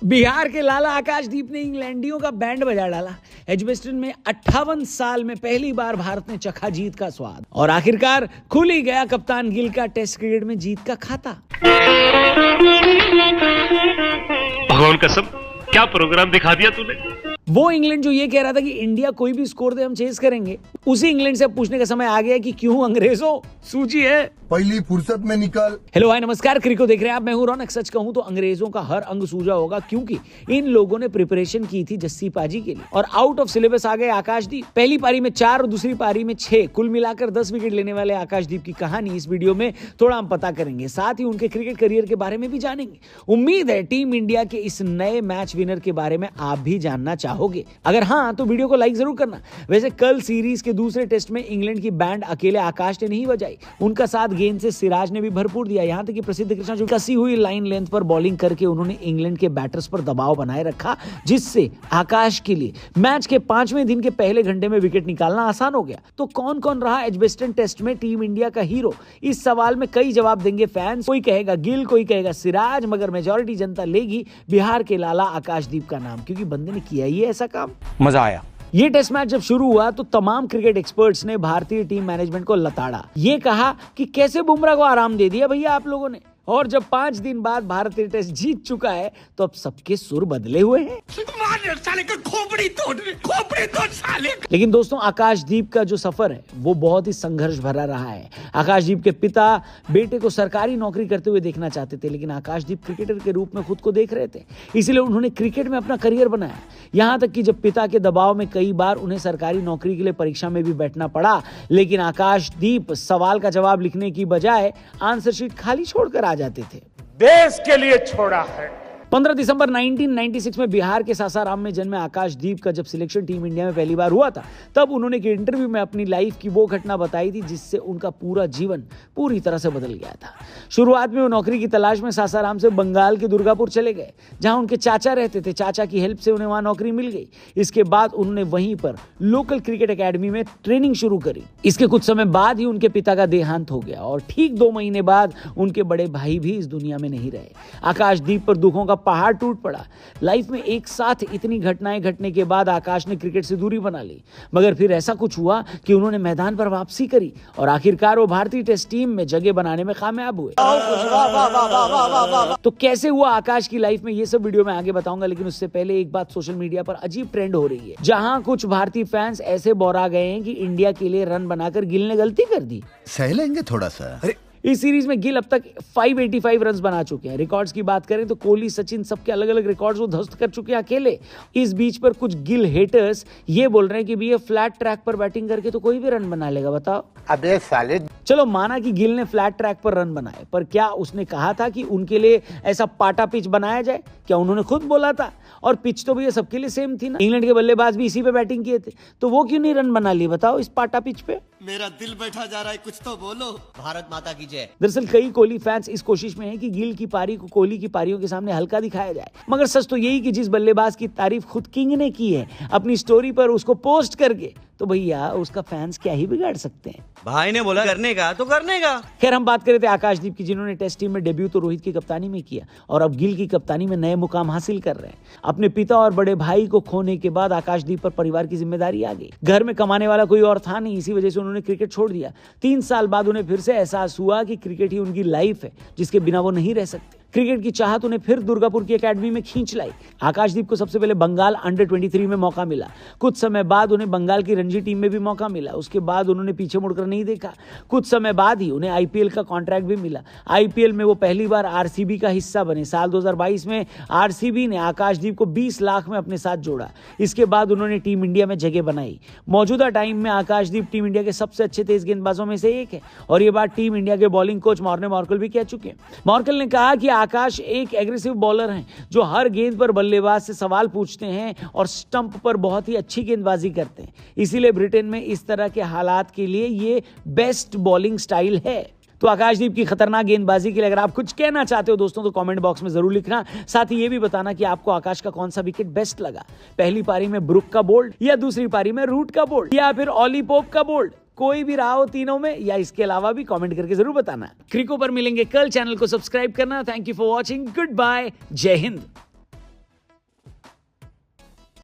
बिहार के लाला आकाशदीप ने इंग्लैंडियों का बैंड बजा डाला। एजबेस्टन में 58 साल में पहली बार भारत ने चखा जीत का स्वाद और आखिरकार खुल ही गया कप्तान गिल का टेस्ट क्रिकेट में जीत का खाता। भगवान कसम, क्या प्रोग्राम दिखा दिया तूने। वो इंग्लैंड जो ये कह रहा था कि इंडिया कोई भी स्कोर दे हम चेस करेंगे, उसी इंग्लैंड से पूछने का समय आ गया कि क्यों अंग्रेजों सूझी है, पहली फुर्सत में निकल। हेलो हाय नमस्कार, क्रिको देख रहे हैं आप, मैं हूं रौनक। सच कहूं तो अंग्रेजों का हर अंग सूझा होगा, क्योंकि इन लोगों ने प्रिपरेशन की थी जस्सी पाजी के लिए और आउट ऑफ सिलेबस आ गए आकाशदीप। पहली पारी में 4 और दूसरी पारी में 6, कुल मिलाकर 10 विकेट लेने वाले आकाशदीप की कहानी इस वीडियो में थोड़ा हम पता करेंगे, साथ ही उनके क्रिकेट करियर के बारे में भी जानेंगे। उम्मीद है टीम इंडिया के इस नए मैच विनर के बारे में आप भी जानना चाहोगे। अगर हाँ तो वीडियो को लाइक जरूर करना। वैसे कल सीरीज के दूसरे टेस्ट में इंग्लैंड की बैंड अकेले आकाश ने नहीं बजाई, उनका साथ गेंद से सिराज ने भी भरपूर दिया। यहां तक कि प्रसिद्ध कृष्णा जो कसी हुई लाइन लेंथ पर बॉलिंग करके उन्होंने इंग्लैंड के बैटर्स पर दबाव बनाए रखा, जिससे आकाश के लिए मैच के 5वें दिन के पहले घंटे में विकेट निकालना आसान हो गया। तो कौन कौन रहा एजबेस्टन टेस्ट में टीम इंडिया का हीरो, इस सवाल में कई जवाब देंगे फैंस। कोई कहेगा गिल, कोई कहेगा सिराज, मगर मेजॉरिटी जनता लेगी बिहार के लाला आकाशदीप का नाम, क्योंकि बंदे ने किया ही ऐसा काम। मजा आया। ये टेस्ट मैच जब शुरू हुआ तो तमाम क्रिकेट एक्सपर्ट्स ने भारतीय टीम मैनेजमेंट को लताड़ा। ये कहा कि कैसे बुमराह को आराम दे दिया भैया आप लोगों ने। और जब 5 दिन बाद भारतीय टेस्ट जीत चुका है तो अब सबके सुर बदले हुए हैं। साले का खोपड़ी तोड़ साले। लेकिन दोस्तों, आकाशदीप का जो सफर है वो बहुत ही संघर्ष भरा रहा है। आकाशदीप के पिता बेटे को सरकारी नौकरी करते हुए देखना चाहते थे, लेकिन आकाशदीप क्रिकेटर के रूप में खुद को देख रहे थे, इसलिए उन्होंने क्रिकेट में अपना करियर बनाया। यहां तक कि जब पिता के दबाव में कई बार उन्हें सरकारी नौकरी के लिए परीक्षा में भी बैठना पड़ा, लेकिन आकाशदीप सवाल का जवाब लिखने की बजाय आंसर शीट खाली छोड़कर आ जाते थे। देश के लिए छोड़ा है। 15 दिसंबर 1996 में बिहार के सासाराम में जन्मे आकाशदीप का जब सिलेक्शन टीम इंडिया में पहली बार हुआ था, तब उन्होंने एक इंटरव्यू में अपनी लाइफ की वो घटना बताई थी जिससे उनका पूरा जीवन पूरी तरह से बदल गया था। शुरुआत में वो नौकरी की तलाश में सासाराम से बंगाल के दुर्गापुर चले गए, जहां उनके चाचा रहते थे। चाचा की हेल्प से उन्हें वहां नौकरी मिल गई। इसके बाद उन्होंने वहीं पर लोकल क्रिकेट एकेडमी में ट्रेनिंग शुरू करी। इसके कुछ समय बाद ही उनके पिता का देहांत हो गया और ठीक 2 महीने बाद उनके बड़े भाई भी इस दुनिया में नहीं रहे। आकाशदीप पर दुखों का पहाड़ टूट पड़ा। लाइफ में एक साथ इतनी घटनाएं घटने के बाद आकाश ने क्रिकेट से दूरी बना ली, मगर फिर ऐसा कुछ हुआ कि उन्होंने मैदान पर वापसी करी और आखिरकार वो भारतीय टेस्ट टीम में जगह बनाने में कामयाब हुए। तो कैसे हुआ आकाश की लाइफ में, ये सब वीडियो में आगे बताऊंगा, लेकिन उससे पहले एक बात सोशल मीडिया पर अजीब ट्रेंड हो रही है, जहां कुछ भारतीय फैंस ऐसे बोरा गए हैं कि इंडिया के लिए रन बनाकर गिल ने गलती कर दी। सह लेंगे थोड़ा सा। इस सीरीज में गिल अब तक 585 रन्स बना चुके हैं। रिकॉर्ड्स की बात करें तो कोहली, सचिन सबके अलग अलग रिकॉर्ड्स वो ध्वस्त कर चुके हैं अकेले। इस बीच पर कुछ गिल हेटर्स ये बोल रहे हैं कि भैया फ्लैट ट्रैक पर बैटिंग करके तो कोई भी रन बना लेगा, बताओ। अबे साले, चलो माना कि गिल ने फ्लैट ट्रैक पर रन बनाए, पर क्या उसने कहा था कि उनके लिए ऐसा पाटा पिच बनाया जाए? क्या उन्होंने खुद बोला था? और पिच तो भैया सबके लिए सेम थी ना। इंग्लैंड के बल्लेबाज भी इसी पे बैटिंग किए थे, तो वो क्यों नहीं रन बना लिए, बताओ, इस पाटा पिच पे। मेरा दिल बैठा जा रहा है, कुछ तो बोलो। भारत माता की जय। दरअसल कई कोहली फैंस इस कोशिश में हैं कि गिल की पारी को कोहली की पारियों के सामने हल्का दिखाया जाए, मगर सच तो यही कि जिस बल्लेबाज की तारीफ खुद किंग ने की है अपनी स्टोरी पर उसको पोस्ट करके, तो भैया उसका फैंस क्या ही बिगाड़ सकते हैं। भाई ने बोला करने का तो करने का। खैर, हम बात कर रहे थे आकाशदीप की, जिन्होंने टेस्ट टीम में डेब्यू तो रोहित की कप्तानी में किया और अब गिल की कप्तानी में नए मुकाम हासिल कर रहे हैं। अपने पिता और बड़े भाई को खोने के बाद आकाशदीप पर परिवार की जिम्मेदारी आ गई। घर में कमाने वाला कोई और था नहीं, इसी वजह से उन्होंने क्रिकेट छोड़ दिया। 3 साल बाद उन्हें फिर से एहसास हुआ कि क्रिकेट ही उनकी लाइफ है, जिसके बिना वो नहीं रह सकते। क्रिकेट की चाहत उन्हें फिर दुर्गापुर की एकेडमी में खींच लाई। आकाशदीप को सबसे पहले बंगाल अंडर 23 में मौका मिला। कुछ समय बाद उन्हें बंगाल की रणजी टीम में भी मौका मिला। उसके बाद उन्होंने पीछे मुड़कर नहीं देखा। कुछ समय बाद ही उन्हें आईपीएल का कॉन्ट्रैक्ट भी मिला। आईपीएल में वो पहली बार आरसीबी का हिस्सा बने। साल 2022 में आरसीबी ने आकाशदीप को 20 लाख में अपने साथ जोड़ा। इसके बाद उन्होंने टीम इंडिया में जगह बनाई। मौजूदा टाइम में आकाशदीप टीम इंडिया के सबसे अच्छे तेज गेंदबाजों में से एक है और ये बात टीम इंडिया के बॉलिंग कोच मॉर्ने मॉर्कल भी कह चुके हैं। मॉर्कल ने कहा कि आकाश एक एग्रेसिव बॉलर हैं जो हर गेंद पर बल्लेबाज से सवाल पूछते हैं और स्टंप पर बहुत ही अच्छी गेंदबाजी करते हैं। इसीलिए ब्रिटेन में इस तरह के हालात के लिए ये बेस्ट बॉलिंग स्टाइल है। तो आकाशदीप की खतरनाक गेंदबाजी के लिए अगर आप कुछ कहना चाहते हो दोस्तों, तो कमेंट बॉक्स में जरूर लिखना। साथ ही ये भी बताना कि आपको आकाश का कौन सा विकेट बेस्ट लगा। पहली पारी में ब्रुक का बोल्ड, या दूसरी पारी में रूट का बोल्ड, या फिर ऑली पोप का बोल्ड। कोई भी रहा हो तीनों में, या इसके अलावा भी कमेंट करके जरूर बताना। क्रिको पर मिलेंगे कल, चैनल को सब्सक्राइब करना। Thank you for watching, goodbye, जय हिंद।